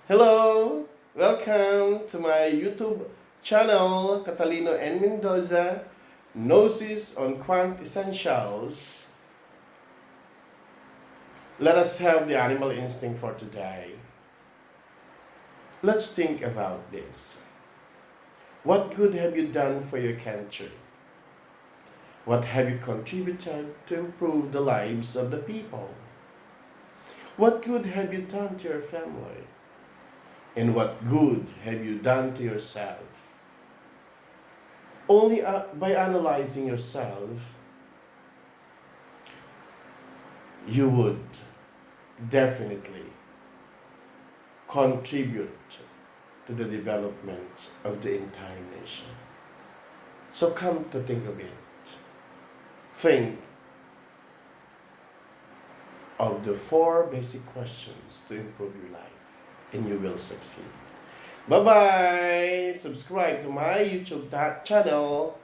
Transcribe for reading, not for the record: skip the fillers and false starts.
Hello! Welcome to my YouTube channel, Catalino and Mendoza, Gnosis on Quant Essentials. Let us have the animal instinct for today. Let's think about this. What good have you done for your country? What have you contributed to improve the lives of the people? What good have you done to your family? And what good have you done to yourself? Only by analyzing yourself, you would definitely contribute to the development of the entire nation. So come to think of it. Think of the four basic questions to improve your life, and you will succeed. Bye bye! Subscribe to my YouTube channel,